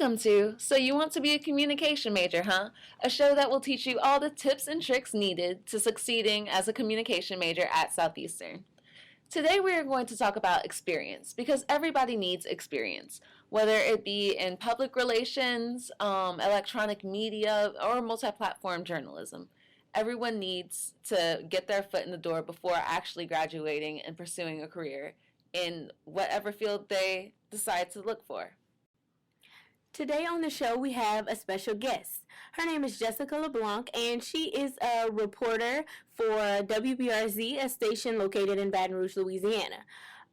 Welcome to So You Want to Be a Communication Major, huh? A show that will teach you all the tips and tricks needed to succeeding as a communication major at Southeastern. Today we are going to talk about experience because everybody needs experience, whether it be in public relations, electronic media, or multi-platform journalism. Everyone needs to get their foot in the door before actually graduating and pursuing a career in whatever field they decide to look for. Today on the show, we have a special guest. Her name is Jessica Leblanc, and she is a reporter for WBRZ, a station located in Baton Rouge, Louisiana.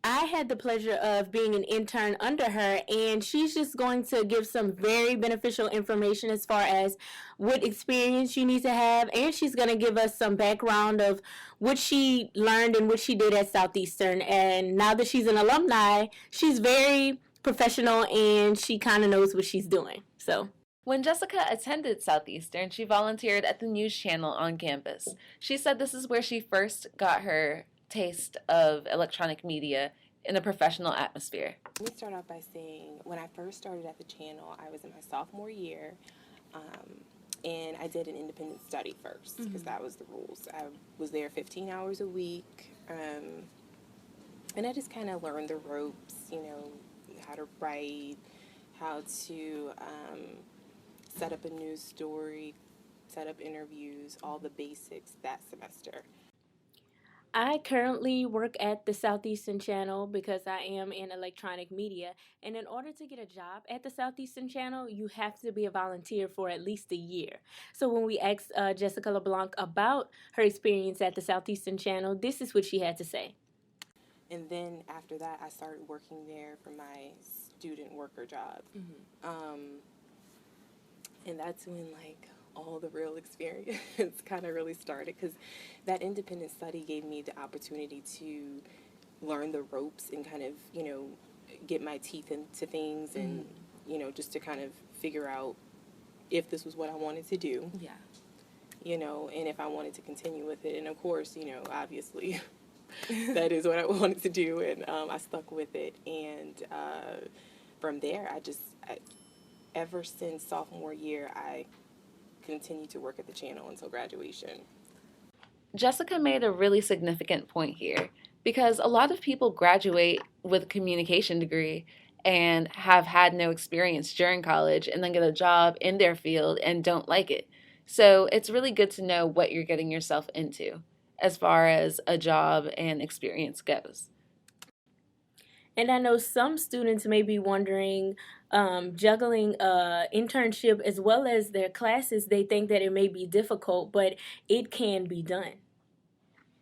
I had the pleasure of being an intern under her, and she's just going to give some very beneficial information as far as what experience you need to have, and she's going to give us some background of what she learned and what she did at Southeastern. And now that she's an alumni, she's very professional and she kind of knows what she's doing. So when Jessica attended Southeastern, she volunteered at the news channel on campus. She said this is where she first got her taste of electronic media in a professional atmosphere. Let me start off by saying when I first started at the channel, I was in my sophomore year, and I did an independent study first because that was the rules. I was there 15 hours a week, and I just kind of learned the ropes, how to write, how to set up a news story, set up interviews, all the basics that semester. I currently work at the Southeastern Channel because I am in electronic media. And in order to get a job at the Southeastern Channel, you have to be a volunteer for at least a year. So when we asked Jessica Leblanc about her experience at the Southeastern Channel, this is what she had to say. And then after that, I started working there for my student worker job. And that's when, all the real experience kind of really started, because that independent study gave me the opportunity to learn the ropes and kind of, get my teeth into things and, just to kind of figure out if this was what I wanted to do. Yeah. And if I wanted to continue with it. And, of course, obviously... that is what I wanted to do, and I stuck with it. And from there, ever since sophomore year, I continued to work at the channel until graduation. Jessica made a really significant point here because a lot of people graduate with a communication degree and have had no experience during college and then get a job in their field and don't like it. So it's really good to know what you're getting yourself into as far as a job and experience goes. And I know some students may be wondering, juggling internship as well as their classes, they think that it may be difficult, but it can be done.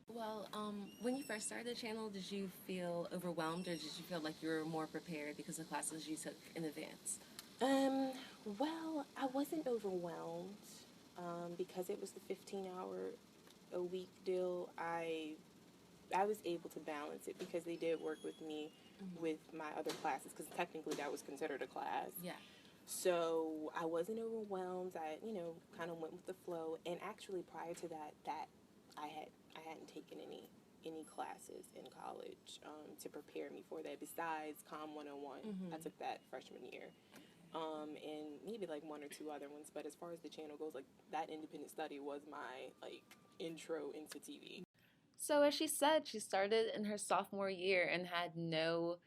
Well, when you first started the channel, did you feel overwhelmed, or did you feel like you were more prepared because of classes you took in advance? Well, I wasn't overwhelmed because it was the 15-hour a week deal. I was able to balance it because they did work with me with my other classes, because technically that was considered a class. Yeah. So I wasn't overwhelmed. I kind of went with the flow. And actually prior to that I hadn't taken any classes in college to prepare me for that besides Com 101. I took that freshman year. And maybe one or two other ones, but as far as the channel goes, that independent study was my intro into TV. So as she said, she started in her sophomore year and had no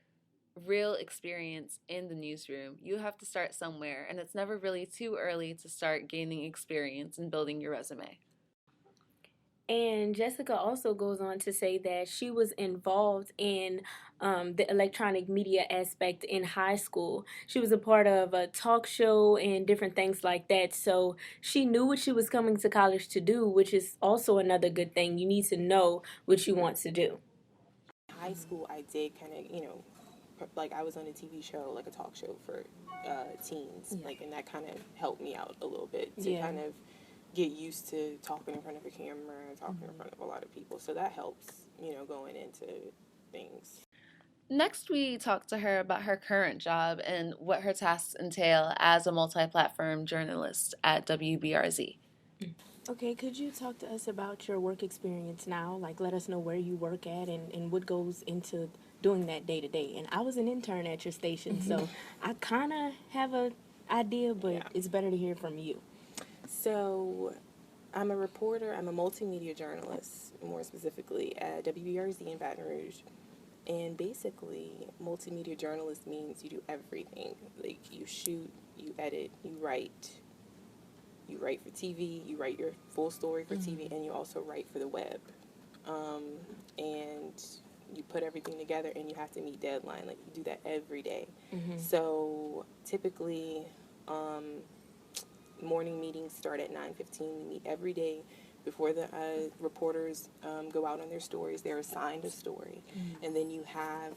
real experience in the newsroom. You have to start somewhere, and it's never really too early to start gaining experience and building your resume. And Jessica also goes on to say that she was involved in the electronic media aspect in high school. She was a part of a talk show and different things like that. So she knew what she was coming to college to do, which is also another good thing. You need to know what you want to do. In high school, I did kind of, I was on a TV show, a talk show for teens, and that kind of helped me out a little bit to kind of get used to talking in front of a camera, talking in front of a lot of people. So that helps, going into things. Next, we talked to her about her current job and what her tasks entail as a multi-platform journalist at WBRZ. Okay, could you talk to us about your work experience now? Let us know where you work at and what goes into doing that day to day. And I was an intern at your station, so I kind of have a I did, but Yeah. it's better to hear from you. So I'm a reporter. I'm a multimedia journalist, more specifically at WBRZ in Baton Rouge. And basically, multimedia journalist means you do everything. Like you shoot, you edit, you write. You write for TV, you write your full story for TV, and you also write for the web. And you put everything together, and you have to meet deadline. Like you do that every day. So typically, morning meetings start at 9:15. We meet every day before the reporters go out on their stories. They're assigned a story, and then you have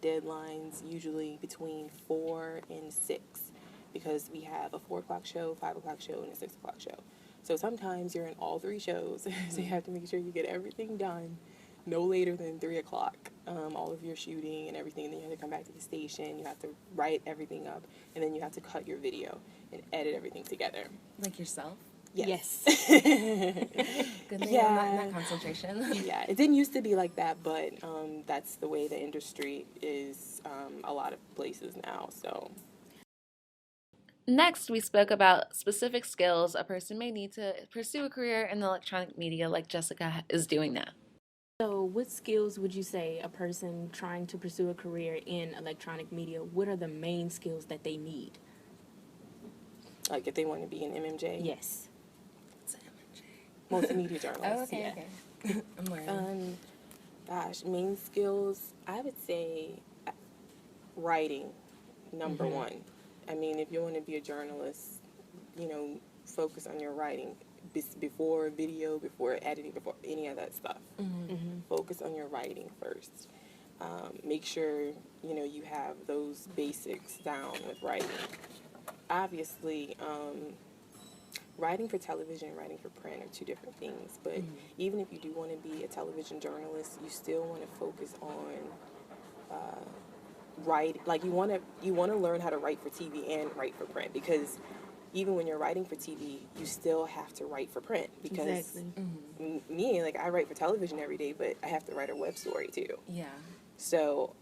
deadlines usually between 4 and 6, because we have a 4 o'clock show, 5 o'clock show, and a 6 o'clock show. So sometimes you're in all 3 shows, so you have to make sure you get everything done no later than 3 o'clock. All of your shooting and everything, and then you have to come back to the station. You have to write everything up, and then you have to cut your video and edit everything together. Like yourself? Yes. Good thing I'm not in that concentration. Yeah, it didn't used to be like that, but that's the way the industry is a lot of places now, so. Next, we spoke about specific skills a person may need to pursue a career in electronic media like Jessica is doing now. So, what skills would you say a person trying to pursue a career in electronic media, what are the main skills that they need? Like if they want to be an MMJ? Yes. Multimedia journalist. Oh, okay, yeah. okay. I'm learning. Gosh, main skills, I would say writing, number one. I mean, if you want to be a journalist, focus on your writing before video, before editing, before any of that stuff. Focus on your writing first. Make sure, you have those basics down with writing. Obviously, writing for television and writing for print are two different things, but even if you do want to be a television journalist, you still want to focus on write. Like you want to learn how to write for TV and write for print, because even when you're writing for TV, you still have to write for print, because me, like I write for television every day, but I have to write a web story too. Yeah. So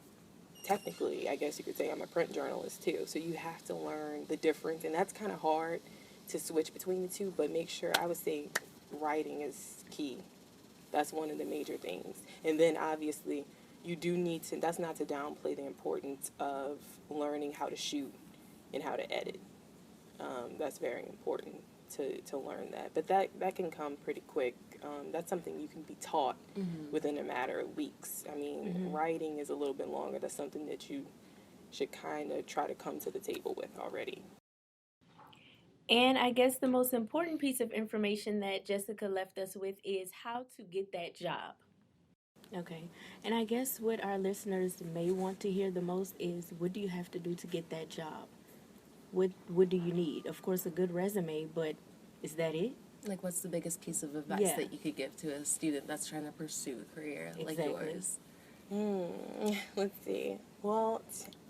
technically, I guess you could say I'm a print journalist too. So you have to learn the difference, and that's kind of hard to switch between the two, but make sure, I would say writing is key. That's one of the major things. And then obviously you do need to, that's not to downplay the importance of learning how to shoot and how to edit. That's very important to learn that. But that can come pretty quick. That's something you can be taught within a matter of weeks. I mean, writing is a little bit longer. That's something that you should kind of try to come to the table with already. And I guess the most important piece of information that Jessica left us with is how to get that job. Okay. And I guess what our listeners may want to hear the most is, what do you have to do to get that job? What do you need? Of course, a good resume, but is that it? Like, what's the biggest piece of advice that you could give to a student that's trying to pursue a career like yours? Let's see. Well,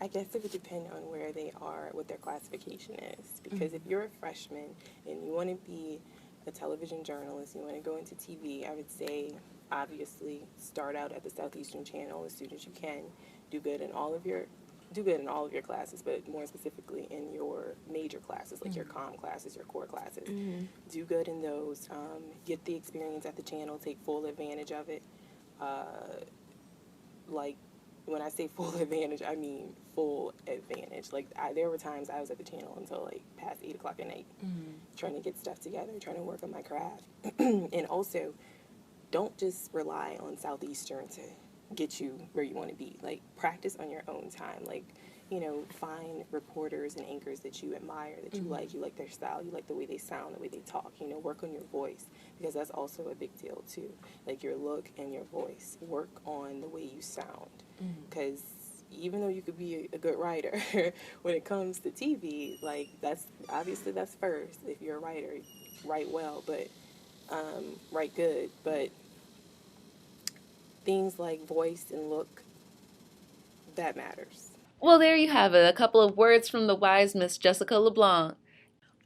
I guess it would depend on where they are, what their classification is. Because if you're a freshman and you want to be a television journalist, you want to go into TV, I would say, obviously, start out at the Southeastern Channel as soon as you can. Do good in all of your classes, but more specifically in your major classes, like your comm classes, your core classes. Do good in those. Get the experience at the channel. Take full advantage of it. Like, when I say full advantage, I mean full advantage. Like, there were times I was at the channel until, like, past 8 o'clock at night, trying to get stuff together, trying to work on my craft. And also, don't just rely on Southeastern to get you where you want to be. Like, practice on your own time. Like, find reporters and anchors that you admire, that you like their style, you like the way they sound, the way they talk, work on your voice, because that's also a big deal too. Like your look and your voice, work on the way you sound, because even though you could be a good writer, when it comes to TV, like that's first. If you're a writer, write well, but write good, but things like voice and look, that matters. Well, there you have it, a couple of words from the wise Miss Jessica Leblanc.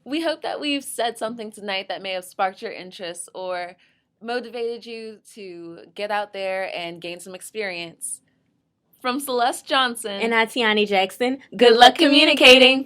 We hope that we've said something tonight that may have sparked your interest or motivated you to get out there and gain some experience. From Celeste Johnson and Atiani Jackson, good luck communicating.